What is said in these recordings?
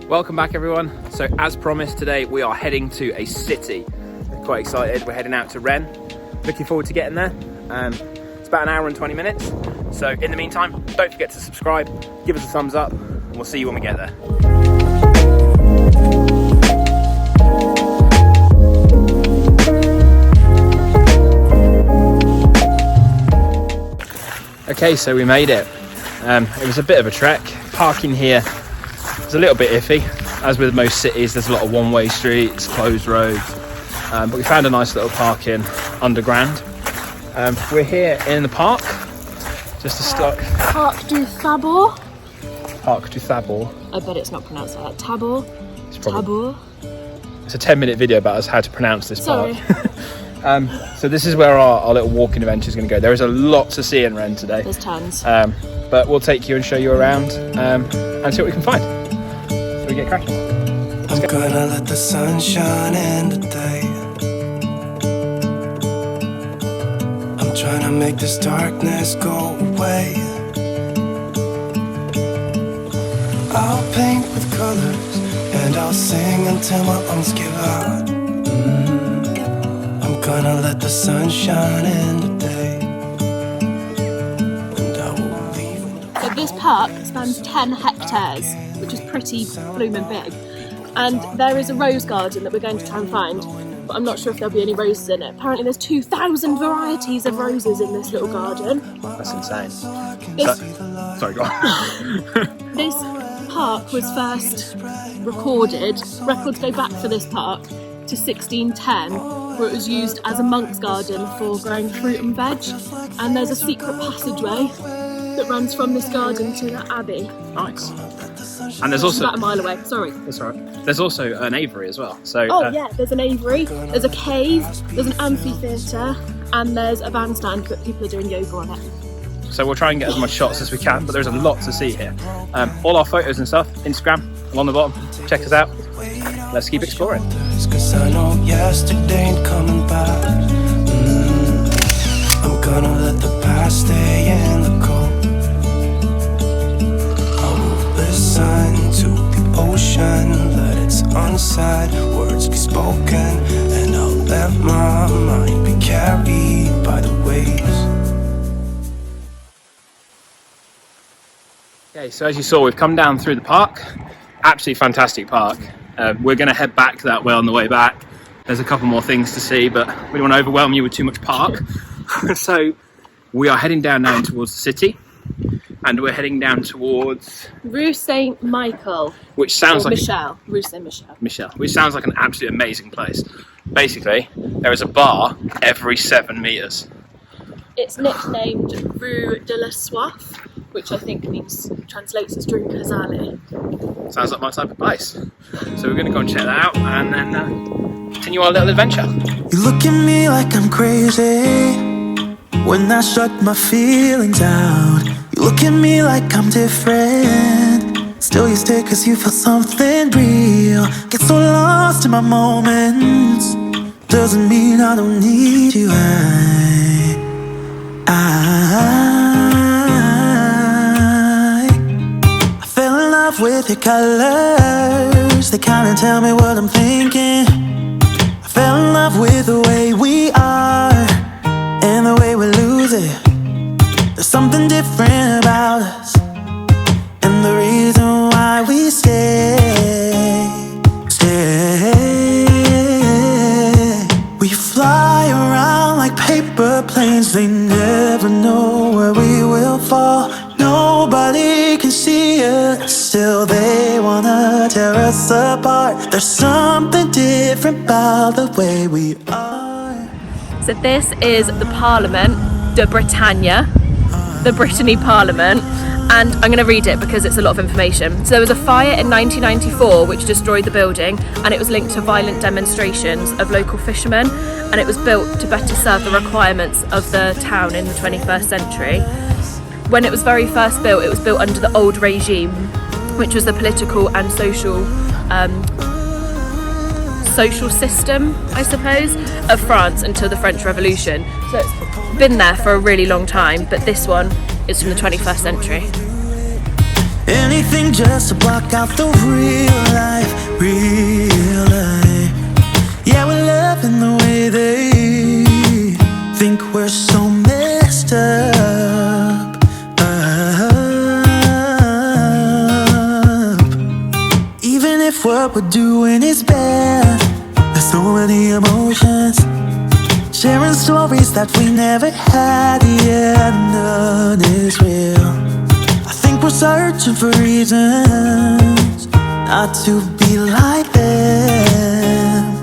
Welcome back everyone. So as promised, today we are heading to a city. Quite excited, we're heading out to Rennes. Looking forward to getting there. It's about an hour and 20 minutes. So in the meantime, don't forget to subscribe, give us a thumbs up, and we'll see you when we get there. Okay, so we made it. It was a bit of a trek. Parking here is a little bit iffy. As with most cities, there's a lot of one-way streets, closed roads. But we found a nice little parking underground. We're here in the park. Just to start. Parc Du Thabor. Parc Du Thabor. I bet it's not pronounced like that. Tabor. Tabor. It's a 10-minute video about us how to pronounce this park. So this is where our little walking adventure is going to go. There is a lot to see in Rennes today. There's tons. But we'll take you and show you around and see what we can find. So we get cracking. I'm gonna let the sun shine in today. I'm trying to make this darkness go away. I'll paint with colors and I'll sing until my lungs give out. I'm gonna let the sun shine in today. And I will leave. So this park spans 10 hectares, which is pretty blooming big. And there is a rose garden that we're going to try and find, but I'm not sure if there'll be any roses in it. Apparently there's 2,000 varieties of roses in this little garden. That's insane. Sorry, go on. This park was first recorded, records go back for this park to 1610, where it was used as a monk's garden for growing fruit and veg. And there's a secret passageway that runs from this garden to the Abbey. Nice. And there's also about a mile away. Sorry. That's all right. There's also an aviary as well. So yeah, there's an aviary, there's a cave, there's an amphitheatre, and there's a bandstand that people are doing yoga on it. So we'll try and get as much shots as we can, but there's a lot to see here. All our photos and stuff, Instagram, along the bottom. Check us out. Let's keep exploring. Cause I know yesterday ain't coming back. I'm gonna let the past stay in the cold. Listen to the ocean, let its unsaid words be spoken, and I'll let my mind be carried by the waves. Okay, so as you saw, we've come down through the park. Absolutely fantastic park. We're going to head back that way on the way back. There's a couple more things to see, but we don't want to overwhelm you with too much park. So we are heading down now towards the city. And we're heading down towards Rue Saint Michel, which sounds like Rue Saint Michel, which sounds like an absolutely amazing place. Basically, there is a bar every 7 meters. It's nicknamed Rue de la Soif, which I think translates as Drinker's Alley. Sounds like my type of place. So we're going to go and check that out and then continue our little adventure. You look at me like I'm crazy when I shut my feelings out. You look at me like I'm different. Still you stay cause you feel something real. Get so lost in my moments. Doesn't mean I don't need you. I fell in love with your colors. They kinda tell me what I'm thinking. I fell in love with the way we are and the way we lose it. There's something different about us, and the reason why we stay. We fly around like paper planes. They never know where we will fall. Nobody can see us, still they wanna tear us apart. There's something different about the way we are. So this is the Parliament de Bretagne, the Brittany Parliament, and I'm going to read it because it's a lot of information. So there was a fire in 1994 which destroyed the building, and it was linked to violent demonstrations of local fishermen, and it was built to better serve the requirements of the town in the 21st century. When it was very first built, it was built under the old regime, which was the political and social system, I suppose, of France until the French Revolution. So it's been there for a really long time, but this one is from the 21st century. Anything just to block out the real life. if what we're doing is bad. There's so many emotions, sharing stories that we never had, yeah, none is real. I think we're searching for reasons not to be like them.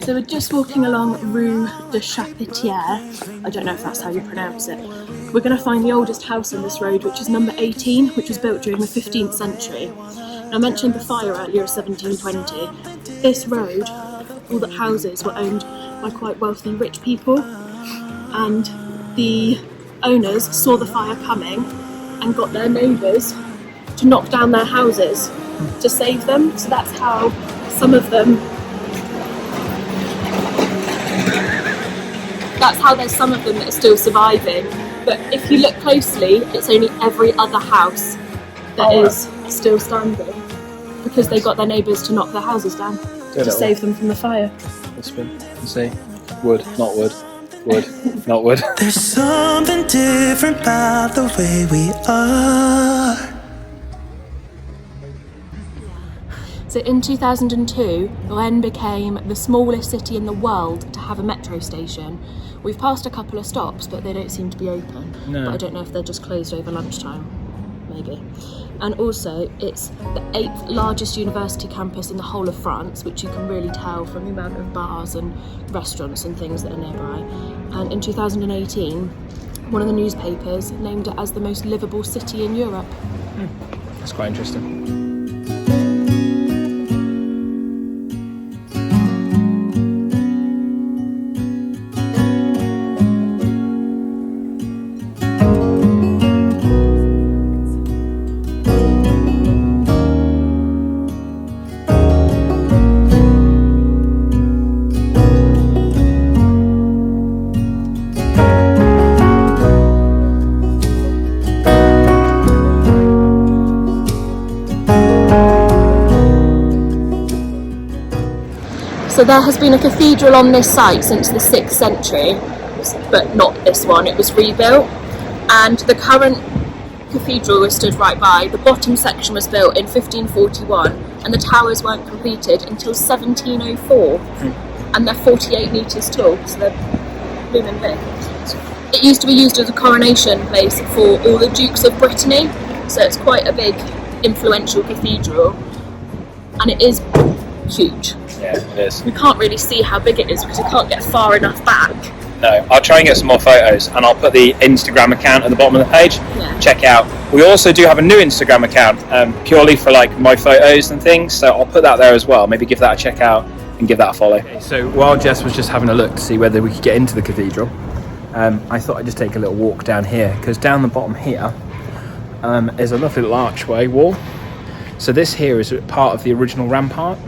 So we're just walking along Rue Saint Michel. I don't know if that's how you pronounce it. We're going to find the oldest house on this road, which is number 18, which was built during the 15th century. I mentioned the fire earlier, 1720. This road, all the houses were owned by quite wealthy rich people, and the owners saw the fire coming and got their neighbours to knock down their houses to save them. So that's how some of them, there's some of them that are still surviving. But if you look closely, it's only every other house that is still standing, because they got their neighbours to knock their houses down to save them from the fire. Let's see. Wood, not wood. Wood, not wood. There's something different about the way we are. So in 2002, Rennes became the smallest city in the world to have a metro station. We've passed a couple of stops, but they don't seem to be open. No. But I don't know if they're just closed over lunchtime, maybe. And also, it's the 8th largest university campus in the whole of France, which you can really tell from the amount of bars and restaurants and things that are nearby. And in 2018, one of the newspapers named it as the most livable city in Europe. That's quite interesting. So there has been a cathedral on this site since the 6th century, but not this one, it was rebuilt. And the current cathedral was stood right by. The bottom section was built in 1541 and the towers weren't completed until 1704. And they're 48 metres tall, so they're blooming big. It used to be used as a coronation place for all the dukes of Brittany, so it's quite a big, influential cathedral. And it is huge. Yeah, it is. We can't really see how big it is because we can't get far enough back. No, I'll try and get some more photos, and I'll put the Instagram account at the bottom of the page. Yeah. Check it out. We also do have a new Instagram account, purely for like my photos and things, so I'll put that there as well. Maybe give that a check out and give that a follow. Okay, so while Jess was just having a look to see whether we could get into the cathedral, I thought I'd just take a little walk down here, because down the bottom here is a lovely little archway wall. So this here is part of the original rampart.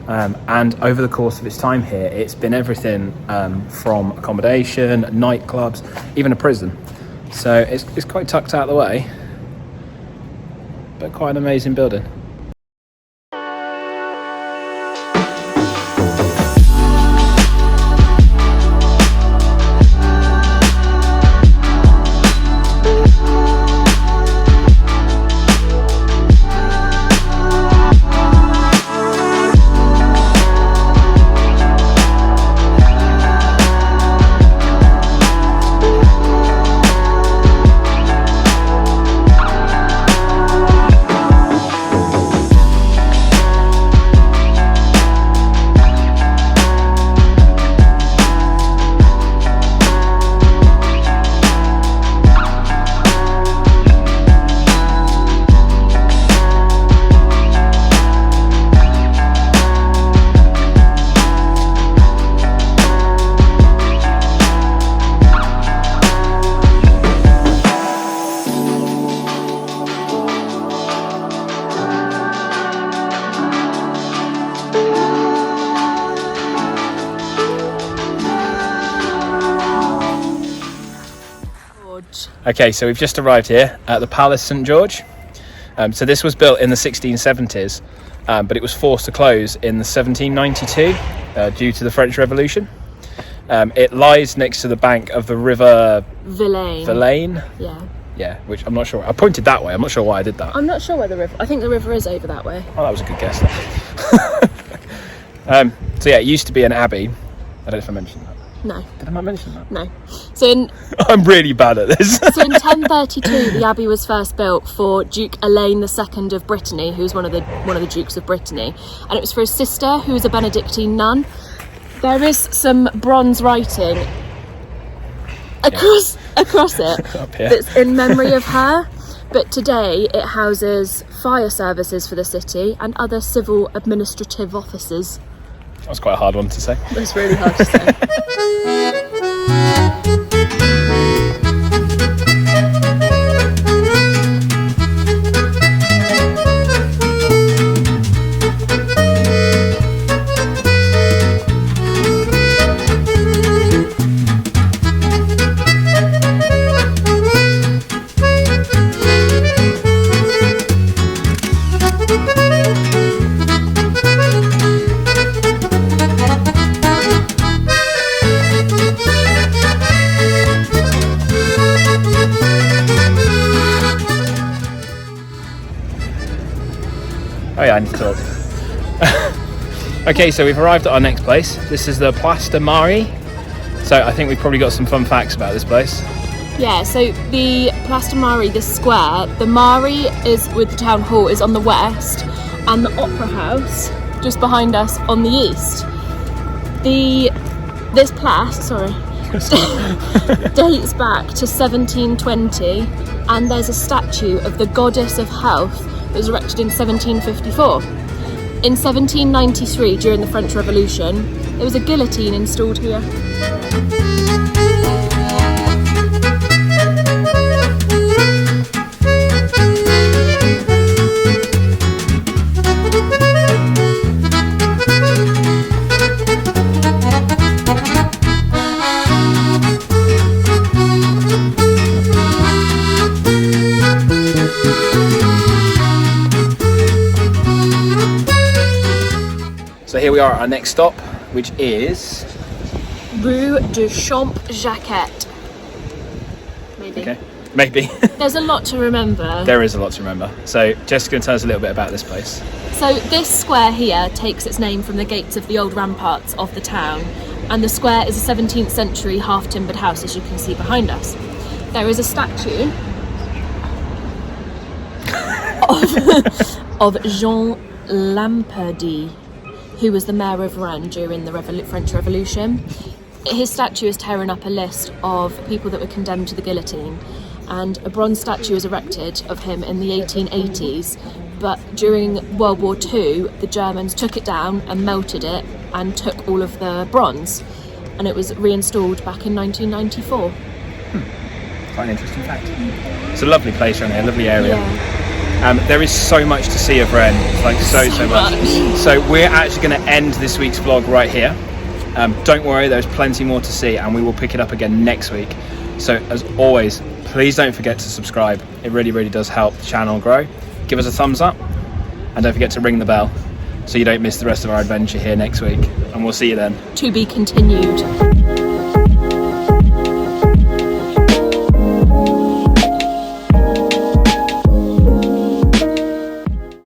And over the course of its time here, it's been everything from accommodation, nightclubs, even a prison. So it's quite tucked out of the way, but quite an amazing building. Okay, so we've just arrived here at the Palace St George. So this was built in the 1670s, but it was forced to close in the 1792 due to the French Revolution. It lies next to the bank of the river Vilaine. Vilaine. Yeah. Yeah, which I'm not sure. I pointed that way. I'm not sure why I did that. I'm not sure where the river... I think the river is over that way. Oh, that was a good guess. So yeah, it used to be an abbey. I don't know if I mentioned that. No. Did I not mention that? No. So in I'm really bad at this. So in 1032, the abbey was first built for Duke Elaine II of Brittany, who was one of the dukes of Brittany, and it was for his sister, who was a Benedictine nun. There is some bronze writing across it Up here. that's in memory of her. But today it houses fire services for the city and other civil administrative offices. That was quite a hard one to say. That's really hard to say. Oh yeah, I need to talk. Okay, so we've arrived at our next place. This is the Place de Mari. So I think we've probably got some fun facts about this place. Yeah, so the Place de Mari, this square, the Mari is with the town hall is on the west, and the Opera House just behind us on the east. This place, dates back to 1720, and there's a statue of the Goddess of Health that was erected in 1754. In 1793, during the French Revolution, there was a guillotine installed here. So here we are at our next stop, which is... Rue du Champ Jacquet. Maybe. Okay, maybe. There's a lot to remember. There is a lot to remember. So Jess is going to tell us a little bit about this place. So this square here takes its name from the gates of the old ramparts of the town, and the square is a 17th century half-timbered house, as you can see behind us. There is a statue of Jean Lamperdy, who was the mayor of Rennes during the French Revolution. His statue is tearing up a list of people that were condemned to the guillotine, and a bronze statue was erected of him in the 1880s, but during World War II, the Germans took it down and melted it and took all of the bronze, and it was reinstalled back in 1994. Quite an interesting fact. It's a lovely place around here, lovely area. Yeah. There is so much to see of Rennes, like so much. So we're actually going to end this week's vlog right here. Don't worry, there's plenty more to see, and we will pick it up again next week. So as always, please don't forget to subscribe. It really does help the channel grow. Give us a thumbs up, and don't forget to ring the bell so you don't miss the rest of our adventure here next week. And we'll see you then. To be continued.